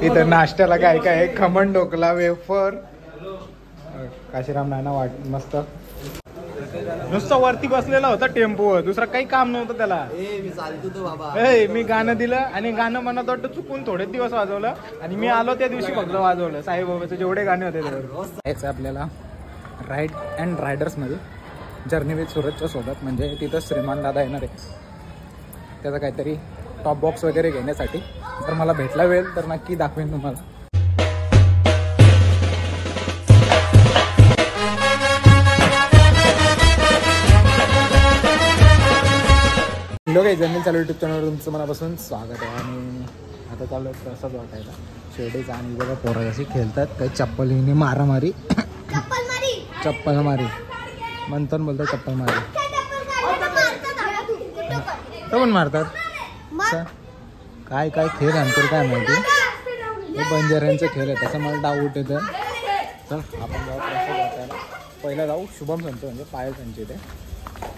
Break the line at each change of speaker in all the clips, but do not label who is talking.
इथं नाश्त्याला काय काय खमण ढोकला वेफर काशीराम नाना वाट मस्त नुसतं वरती बसलेला होता टेम्पो दुसरा काही काम नव्हतं त्याला मी गाणं दिलं आणि गाणं म्हणत वाटतं चुकून थोडे दिवस वाजवलं आणि मी आलो त्या दिवशी फक्त वाजवलं साईबाबाचे जेवढे गाणे होते त्यावर आपल्याला राईड अँड रायडर्स मध्ये जर्नी विथ सुरतच्या सोबत म्हणजे तिथं श्रीमान दादा येणार आहे त्याचा काहीतरी टॉप बॉक्स वगैरे घेण्यासाठी तर मला भेटला वेळ तर नक्की दाखवेन तुम्हाला लोक जर्नी चालू यूट्यूब चॅनलवर तुमचं मनापासून स्वागत आहे आणि आता चालू आहे प्रसाद वाटायला शेवटीचा आणि बघा पोरं कशी खेळतात काही चप्पलीने मारामारी चप्पल मारी म्हणतात बोलतात चप्पल मारी तो पण मारतात काय काय खेळ आणतो काय माहिती हे बंजाऱ्यांचं खेळ आहे तसं मला डाऊट येतं तर आपण जाऊ प्रसाद वाटायला पहिला जाऊ शुभम संत म्हणजे पायल संच इथे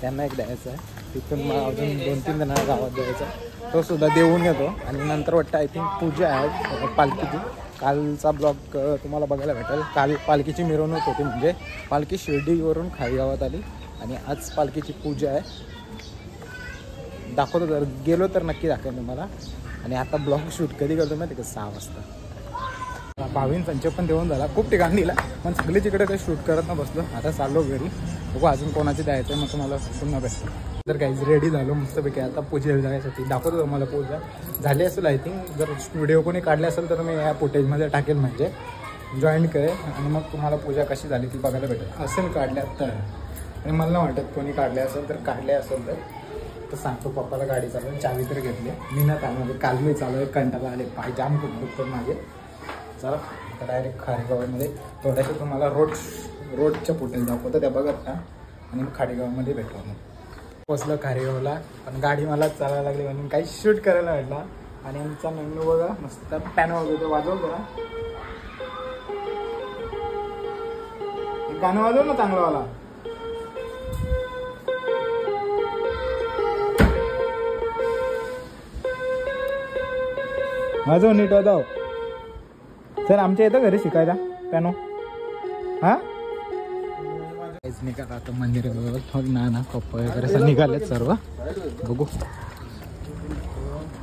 त्यांना एक द्यायचं आहे तिथून मला अजून 2-3 जणांना गावात द्यायचा तो सुद्धा देऊन येतो आणि नंतर वाटतं आय थिंक पूजा आहे पालखीची कालचा ब्लॉग तुम्हाला बघायला भेटेल काल पालखीची मिरवणूक होती म्हणजे पालखी शिर्डीवरून खाली गावात आली आणि आज पालखीची पूजा आहे दाखवतो जर गेलो तर नक्की दाखवेन तुम्हाला आणि आता ब्लॉग शूट कधी करतो माहिती का 6 वाजता भावीन संच पण देऊन झाला खूप ठिकाणी दिला पण सगळी तिकडे काही शूट करत ना बसलो आता चाललो घरी बघू अजून कोणाचे द्यायचं आहे मग तुम्हाला पुन्हा भेटतो तर काहीच रेडी झालो मस्तपैकी आता पूजेला जाण्यासाठी दाखवतो तुम्हाला पूजा झाली असेल आय थिंक जर व्हिडिओ कोणी काढले असेल तर मी या फुटेजमध्ये टाकेल म्हणजे जॉईन करेल आणि मग तुम्हाला पूजा कशी झाली ती बघायला भेटेल असेल काढल्या तर आणि मला नाही वाटत कोणी काढले असेल तर काढले असेल तर सांगतो पप्पाला गाडी चालवून चावी तर घेतली मी ना त्यामध्ये काल मी चालू आहे कंटाळा आले पाय जाम खूप दुखतं माझे चला आता डायरेक्ट खारेगावमध्ये थोड्याशा तुम्हाला रोडच्या फुटेज दाखवतो त्या बघत का आणि मग खारेगावमध्ये भेटतो मग पोचलं खारेगावला पण गाडी मला चालायला लागली म्हणून काही शूट करायला भेटला आणि आमचा मेन्यू बघा मस्त पॅन वगैरे वाजव जरा गाणं वाजव ना चांगलंवाला वाजव नीट वाजव सर आमच्या येतं घरी शिकायला पॅनो हा निघाला आता मंदिर ना पप्पा वगैरे असं निघालेत सर्व बघू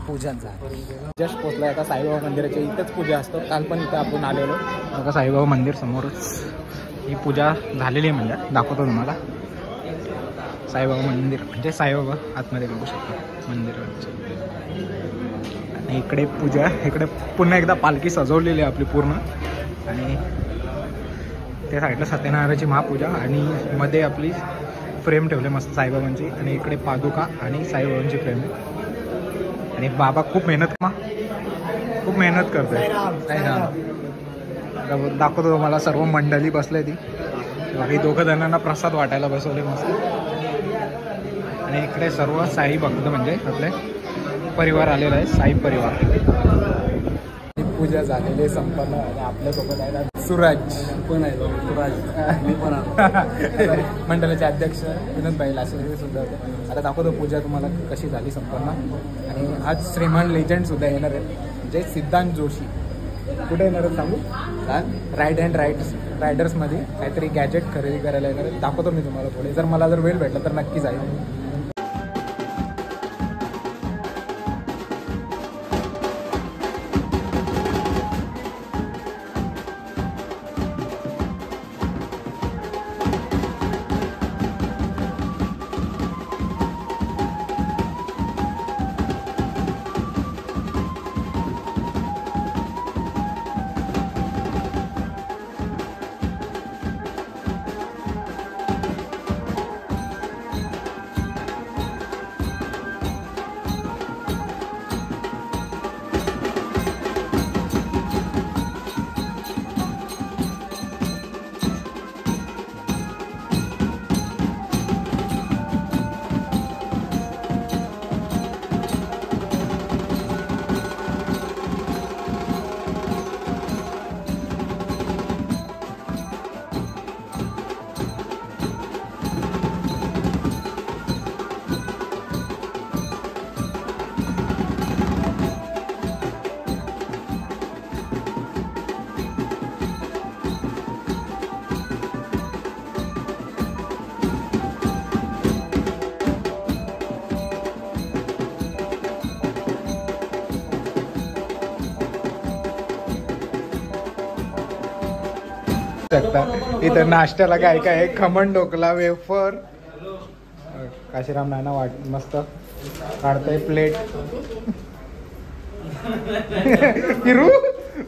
पूजा झाली जस्ट पोचला आता साईबाबा मंदिराच्या इथंच पूजा असतो काल पण इथं आपण आलेलो बघा साईबाबा मंदिर समोरच ही पूजा झालेली आहे म्हणजे दाखवतो तुम्हाला साईबाबा मंदिर म्हणजे साईबाबा आतमध्ये बघू शकतो मंदिराचे आणि इकडे पूजा इकडे पुन्हा एकदा पालखी सजवलेली आहे आपली पूर्ण आणि त्या साईडला सत्यनारायणाची महापूजा आणि मध्ये आपली फ्रेम ठेवले मस्त साईबाबांची आणि इकडे पादुका आणि साईबाबांची फ्रेम आणि बाबा खूप मेहनत करतोय दाखवतो तुम्हाला सर्व मंडळी बसले ती बाकी 2 जणांना प्रसाद वाटायला बसवले मस्त आणि इकडे सर्व साई भक्त म्हणजे आपले परिवार आलेला आहे साई परिवार पूजा झालेली संपन्न आणि आपल्यासोबत आहे सुराज पण आहे सुराज मी पण मंडळाचे अध्यक्ष विनोद भाई लाशे सुद्धा होते आता दाखवतो पूजा तुम्हाला कशी झाली संपन्न आणि आज श्रीमान लेजंड सुद्धा येणार आहे म्हणजे सिद्धांत जोशी कुठे येणार आहेत सांगू राईड अँड रायडर्समध्ये काहीतरी गॅजेट खरेदी करायला येणार आहे दाखवतो मी तुम्हाला पुढे जर मला जर वेळ भेटला तर नक्की जाईल इथं नाश्त्याला काय काय आहे, खमण ढोकला, वेफर. काशीराम नाना वाट मस्त काढताय प्लेट. फिरू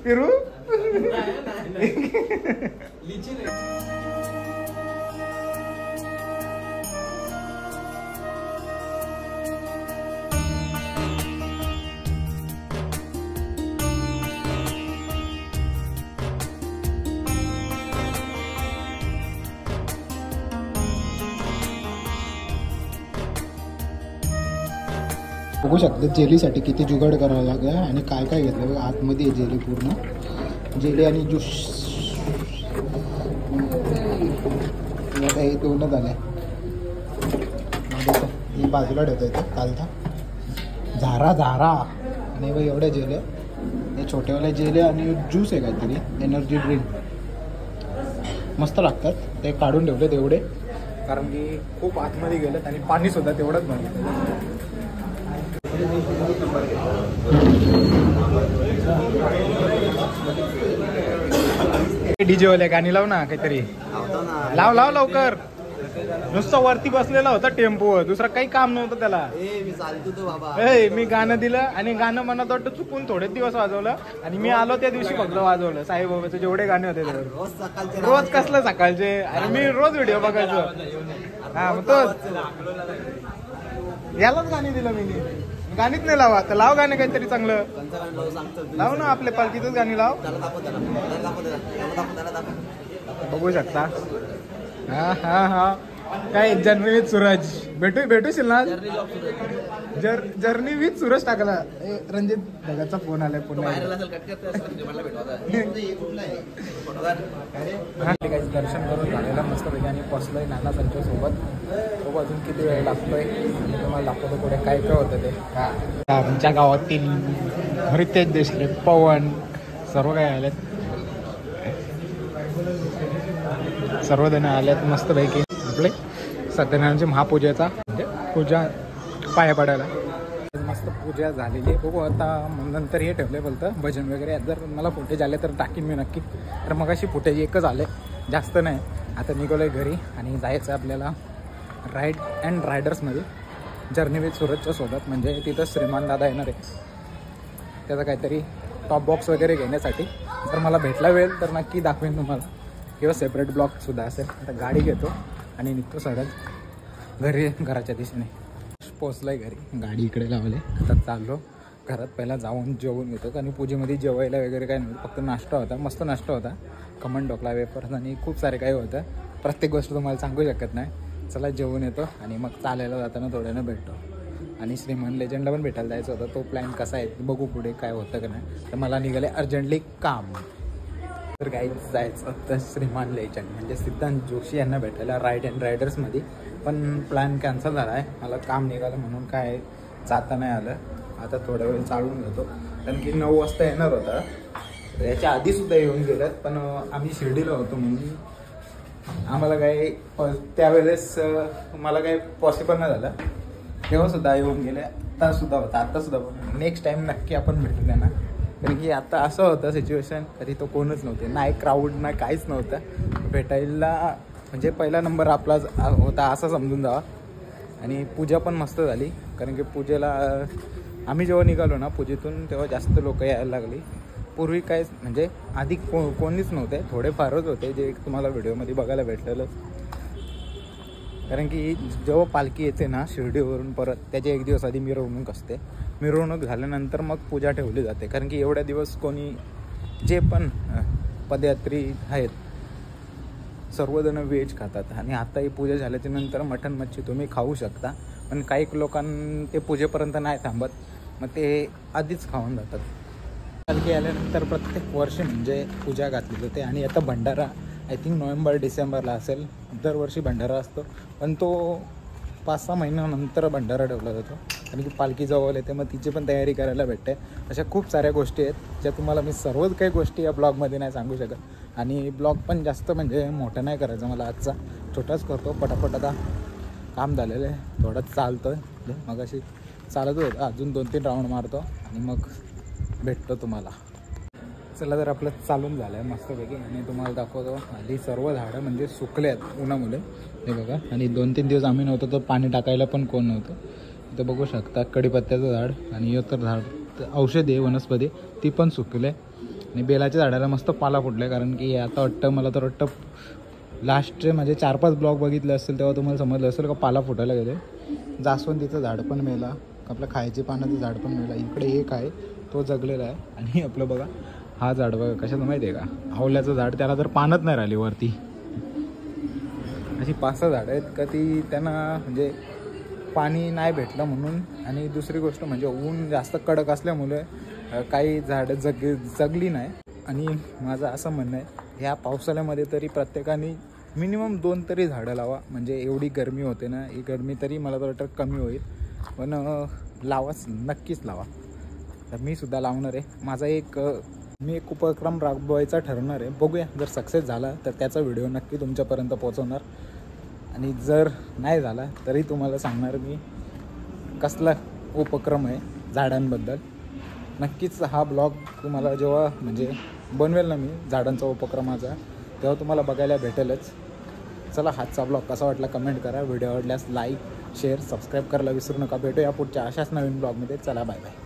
फिरू. बघू शकता जेलीसाठी किती जुगाड करावं लागेल आणि काय काय घेतलं बघा. आतमध्ये जेली, पूर्ण जेली आणि ज्यूस. आता हे दोनच आले. ही बाजूला ठेवता येतं कालता. झारा झारा आणि बघ एवढ्या जेल्या. हे छोटेवाले जेले आणि ज्यूस आहे काहीतरी, एनर्जी ड्रिंक. मस्त लागतात. ते काढून ठेवले तेवढे कारण की खूप आतमध्ये गेलेत आणि पाणी सुद्धा तेवढंच भरलं. डीजे वाले गाणी लाव ना काहीतरी. लाव लाव लवकर. नुसतं वरती बसलेला होता टेम्पो, दुसरं काही काम नव्हतं त्याला. मी गाणं दिलं आणि गाणं मनात वाटतं चुकून थोडेच दिवस वाजवलं आणि मी आलो त्या दिवशी फक्त वाजवलं. साईबाबाचे जेवढे गाणे होते रोज कसलं सकाळचे. आणि मी रोज व्हिडिओ बघायचो. हा मग तोच यालाच गाणी दिलं मी. गाणीच नाही लावा तर लाव गाणे काहीतरी चांगलं लाव ना. आपल्या पालखीचंच गाणी लाव. बघू शकता. हा हा हा काय जर्नी विथ सूरज. भेटूशील ना. जर्नी विथ सूरज टाकला. रणजित भगतचा फोन आलाय पुन्हा. दर्शन करून झालेला मस्त पैकी पोचलोय नाना संच्या सोबत. खूप अजून किती वेळ लागतोय आणि तुम्हाला दाखवतो पुढे काय काय होतं ते. आमच्या गावातील रितेश देशले, पवन सर्व काय आलेत. सर्वजण आल्यात मस्तपैकी. आपले सत्यनारायणची महापूजेचा म्हणजे पूजा पाया पडायला मस्त पूजा झालेली आहे. बघू आता नंतर हे ठेवले बोलतं भजन वगैरे. जर मला फुटेज आले तर टाकीन मी नक्की. तर मग अशी फुटेज एकच आले, जास्त नाही. आता निघालोय घरी आणि जायचं आपल्याला राईड अँड रायडर्समध्ये जर्नी विथ सूरजच्या सोबत. म्हणजे तिथं श्रीमान दादा येणार आहे त्याचा काहीतरी टॉप बॉक्स वगैरे घेण्यासाठी. जर मला भेटला वेळ तर नक्की दाखवेन तुम्हाला किंवा सेपरेट ब्लॉगसुद्धा असेल. आता गाडी घेतो आणि निघतो सरळ घरी घराच्या दिशेने. पोचलोय घरी, गाडी इकडे लावले. आता चाललो घरात. पहिला जाऊन जेवून घेतो कारण पूजेमध्ये जेवायला वगैरे काय नव्हतं. फक्त नाश्ता होता, मस्त नाश्ता होता. खमण ढोकला, वेफर्स आणि खूप सारे काही होतं. प्रत्येक गोष्ट तुम्हाला सांगू शकत नाही. चला जेवून येतो आणि मग चालायला जाताना थोड्यानं भेटतो. आणि श्रीमान लेजंडला पण भेटायला जायचं होतं. तो प्लॅन कसा आहे बघू पुढे काय होतं का नाही. तर मला निघाले अर्जंटली काम. तर काही जायचं तर श्रीमान लेजंड म्हणजे सिद्धांत जोशी यांना भेटायला राईड अँड रायडर्समध्ये. पण प्लॅन कॅन्सल झाला आहे. मला काम निघालं म्हणून काय जाता नाही आलं. आता थोडा वेळ चालून घेतो कारण की 9 वाजता येणार होता. याच्या आधीसुद्धा येऊन गेलं पण आम्ही शिर्डीला होतो म्हणून आम्हाला काही त्यावेळेस मला काही पॉसिबल नाही झालं. तेव्हासुद्धा येऊन गेले. आत्तासुद्धा होता, आत्तासुद्धा नेक्स्ट टाईम नक्की आपण भेटू द्या ना. कारण की आता असं होतं सिच्युएशन कधी तो कोणच नव्हते, नाही क्राऊड ना काहीच नव्हतं भेटायला. म्हणजे पहिला नंबर आपला होता असं समजून जावा. आणि पूजा पण मस्त झाली कारण की पूजेला आम्ही जेव्हा निघालो ना पूजेतून तेव्हा जास्त लोक यायला लागली. पूर्वी काय म्हणजे आधी कोणीच नव्हते, थोडेफारच होते जे तुम्हाला व्हिडिओमध्ये बघायला भेटलेलं. कारण की जेव्हा पालखी येते ना शिर्डीवरून परत त्याच्या एक दिवस आधी मिरवणूक असते. मिरवणूक झाल्यानंतर मग पूजा ठेवली जाते. कारण की एवढ्या दिवस कोणी जे पण पदयात्री आहेत सर्वजण व्हेज खातात. आणि आता ही पूजा झाल्याच्या नंतर मटण मच्छी तुम्ही खाऊ शकता. पण काही लोकांना ते पूजेपर्यंत नाही थांबत, मग ते आधीच खाऊन जातात. पालखी आल्यानंतर प्रत्येक वर्षी म्हणजे पूजा घातली जाते. आणि आता भंडारा आय थिंक नोव्हेंबर डिसेंबरला असेल. दरवर्षी भंडारा असतो पण तो 5-6 महिन्यानंतर भंडारा ठेवला जातो. कारण की पालखी जवळ येते मग तिची पण तयारी करायला भेटते. अशा खूप साऱ्या गोष्टी आहेत ज्या तुम्हाला मी सर्वच काही गोष्टी या ब्लॉगमध्ये नाही सांगू शकत. आणि ब्लॉग पण जास्त म्हणजे मोठा नाही करायचा मला आजचा, छोटाच करतो. पटापट आता काम झालेलं आहे, थोडंच चालतो आहे. मग अशी चालत होतं, अजून 2-3 राऊंड मारतो आणि मग भेटतो तुम्हाला. चला तर आपलं चालून झालं आहे मस्तपैकी आणि तुम्हाला दाखवतो. आधी सर्व झाडं म्हणजे सुकले आहेत उन्हामुळे, हे बघा. आणि 2-3 दिवस आम्ही नव्हतो तर पाणी टाकायला पण कोण नव्हतं. इथं बघू शकता कढीपत्त्याचं झाड आणि तर झाड औषधी आहे वनस्पती, ती पण सुकले. आणि बेलाच्या झाडाला मस्त पाला फुटला आहे, कारण की आता वाटतं मला तर वाटतं लास्टचे म्हणजे 4-5 ब्लॉग बघितले असतील तेव्हा तुम्हाला समजलं असेल का पाला फुटायला गेले. जास्वंदीचं झाड पण मेला, आपलं खायचे पानाचं झाड पण मेला. इकडे एक आहे तो जगलेला आहे. आणि आपलं बघा हा झाड बघा कशाचं माहिती आहे का, आवल्याचं झाड, त्याला तर पानच नाही राहिली वरती. अशी 5-6 झाडं आहेत का ती त्यांना म्हणजे पाणी नाही भेटलं म्हणून. आणि दुसरी गोष्ट म्हणजे ऊन जास्त कडक असल्यामुळे काही झाडं जगली नाही. आणि माझं असं म्हणणं आहे ह्या पावसाळ्यामध्ये तरी प्रत्येकाने मिनिमम 2 तरी झाडं लावा, म्हणजे एवढी गरमी होते ना, ही गरमी तरी मला तर वाटतं कमी होईल. पण लावाच, नक्कीच लावा. तर मी सुद्धा लावणार आहे. माझा मी एक उपक्रम राबवायचा ठरवणार आहे. बघूया, जर सक्सेस झाला तर त्याचा व्हिडिओ नक्की तुमच्यापर्यंत पोहोचवणार. आणि जर नाही झाला तरी तुम्हाला सांगणार मी कसला उपक्रम आहे झाडांबद्दल. नक्कीच हा ब्लॉग तुम्हाला जेव्हा म्हणजे बनवेल ना मी झाडांचा उपक्रमाचा, तेव्हा तुम्हाला बघायला भेटेलच. चला, हातचा ब्लॉग कसा वाटला कमेंट करा. व्हिडिओ आवडल्यास लाईक शेअर सबस्क्राईब करायला विसरू नका. भेटूया पुढच्या अशाच नवीन ब्लॉगमध्ये. चला, बाय बाय.